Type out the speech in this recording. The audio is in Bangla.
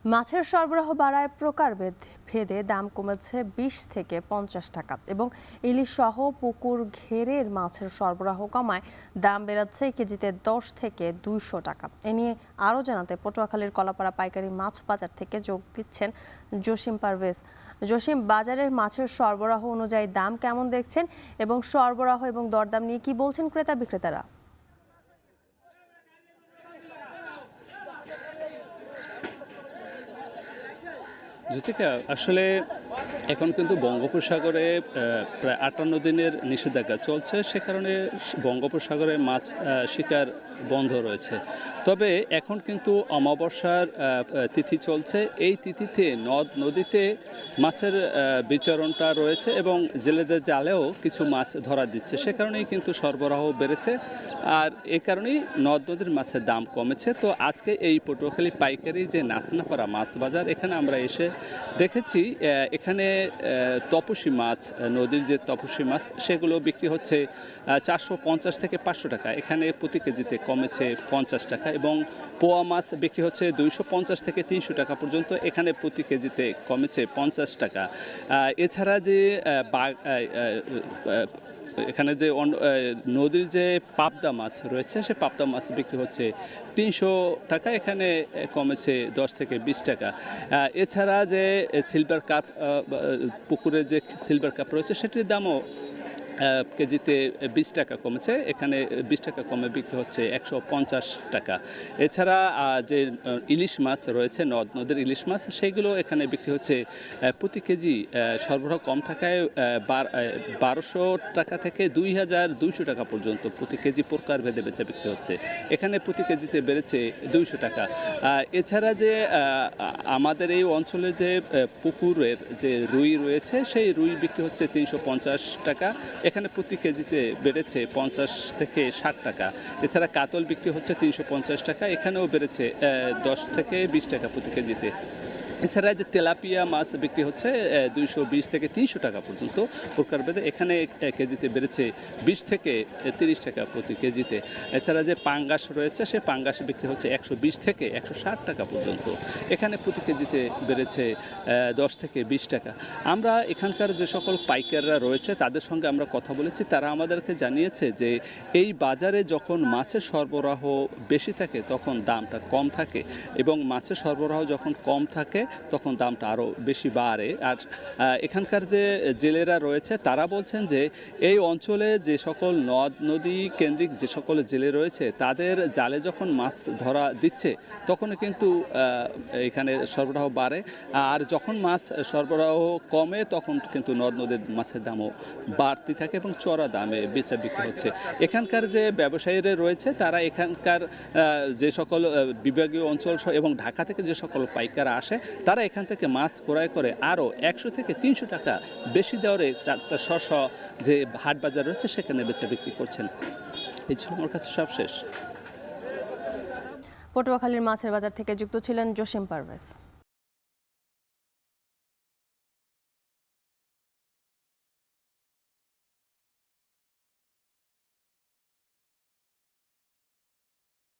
মাছের সরবরাহ বাড়ায় প্রকারভেদে দাম কমেছে ২০ থেকে ৫০ টাকা এবং ইলিশ সহ পুকুর ঘেরের মাছের সরবরাহ কমায় দাম বেড়েছে কেজিতে ১০ থেকে ২০০ টাকা। এ নিয়ে আরও জানাতে পটুয়াখালীর কলাপাড়া পাইকারি মাছ বাজার থেকে যোগ দিচ্ছেন জসিম পারভেজ। জসিম, বাজারের মাছের সরবরাহ অনুযায়ী দাম কেমন দেখছেন এবং সরবরাহ এবং দরদাম নিয়ে কি বলছেন ক্রেতা বিক্রেতারা? জ্যোতিকা, আসলে এখন কিন্তু বঙ্গোপসাগরে প্রায় ৫৮ দিনের নিষেধাজ্ঞা চলছে, সে কারণে বঙ্গোপসাগরে মাছ শিকার বন্ধ রয়েছে। তবে এখন কিন্তু অমাবস্যার তিথি চলছে, এই তিথিতে নদ নদীতে মাছের বিচরণটা রয়েছে এবং জেলেদের জালেও কিছু মাছ ধরা দিচ্ছে, সে কারণেই কিন্তু সরবরাহ বেড়েছে আর এ কারণেই নদ নদীর মাছের দাম কমেছে। তো আজকে এই পটুয়াখালী পাইকারি যে নাচনাপাড়া মাছ বাজার, এখানে আমরা এসে দেখেছি এখানে তপসী মাছ, নদীর যে তপসী মাছ সেগুলো বিক্রি হচ্ছে ৪৫০ থেকে ৫০০ টাকা, এখানে প্রতি কেজিতে কমেছে ৫০ টাকা এবং পোয়া মাছ বিক্রি হচ্ছে ২৫০ থেকে ৩০০ টাকা পর্যন্ত, এখানে প্রতি কেজিতে কমেছে ৫০ টাকা। এছাড়া যে এখানে যে নদীর যে পাবদা মাছ রয়েছে সে পাবদা মাছ বিক্রি হচ্ছে ৩০০ টাকা, এখানে কমেছে ১০ থেকে ২০ টাকা। এছাড়া যে সিলভার কাপ, পুকুরের যে সিলভার কাপ রয়েছে সেটির দামও কেজিতে ২০ টাকা কমেছে, এখানে ২০ টাকা কমে বিক্রি হচ্ছে ১৫০ টাকা। এছাড়া যে ইলিশ মাছ রয়েছে, নদ নদীর ইলিশ মাছ, সেইগুলো এখানে বিক্রি হচ্ছে প্রতি কেজি সরবরাহ কম থাকায় ১২০০ টাকা থেকে ২২০০ টাকা পর্যন্ত প্রতি কেজি প্রকারভেদে বেচা বিক্রি হচ্ছে, এখানে প্রতি কেজিতে বেড়েছে ২০০ টাকা। এছাড়া যে আমাদের এই অঞ্চলে যে পুকুরের যে রুই রয়েছে সেই রুই বিক্রি হচ্ছে ৩৫০ টাকা, এখানে প্রতি কেজিতে বেড়েছে ৫০ থেকে ৬০ টাকা। এছাড়া কাতল বিক্রি হচ্ছে ৩৫০ টাকা, এখানেও বেড়েছে ১০ থেকে ২০ টাকা প্রতি কেজিতে। এছাড়া যে তেলাপিয়া মাছ বিক্রি হচ্ছে ২২০ থেকে ৩০০ টাকা পর্যন্ত প্রকারভেদে, এখানে কেজিতে বেড়েছে ২০ থেকে ৩০ টাকা প্রতি কেজিতে। এছাড়া যে পাঙ্গাস রয়েছে সে পাঙ্গাস বিক্রি হচ্ছে ১২০ থেকে ১৬০ টাকা পর্যন্ত, এখানে প্রতি কেজিতে বেড়েছে ১০ থেকে ২০ টাকা। আমরা এখানকার যে সকল পাইকাররা রয়েছে তাদের সঙ্গে আমরা কথা বলেছি, তারা আমাদেরকে জানিয়েছে যে এই বাজারে যখন মাছের সরবরাহ বেশি থাকে তখন দামটা কম থাকে এবং মাছের সরবরাহ যখন কম থাকে তখন দামটা আরও বেশি বাড়ে। আর এখানকার যে জেলেরা রয়েছে তারা বলছেন যে এই অঞ্চলে যে সকল নদ নদী কেন্দ্রিক যে সকল জেলে রয়েছে তাদের জালে যখন মাছ ধরা দিচ্ছে তখন কিন্তু এখানে সরবরাহ বাড়ে, আর যখন মাছ সরবরাহ কমে তখন কিন্তু নদ নদীর মাছের দামও বাড়তি থাকে এবং চড়া দামে বেচা বিক্রি হচ্ছে। এখানকার যে ব্যবসায়ীরা রয়েছে তারা এখানকার যে সকল বিভাগীয় অঞ্চল এবং ঢাকা থেকে যে সকল পাইকাররা আসে তারা এখান থেকে মাছ ক্রয় করে আরও ১০০ থেকে ৩০০ টাকা বেশি দরে তার স্ব যে হাট বাজার রয়েছে সেখানে বেচা বিক্রি করছেন। এই ছিল আমার কাছে সব শেষ। পটুয়াখালীর মাছের বাজার থেকে যুক্ত ছিলেন জসিম পারভেজ।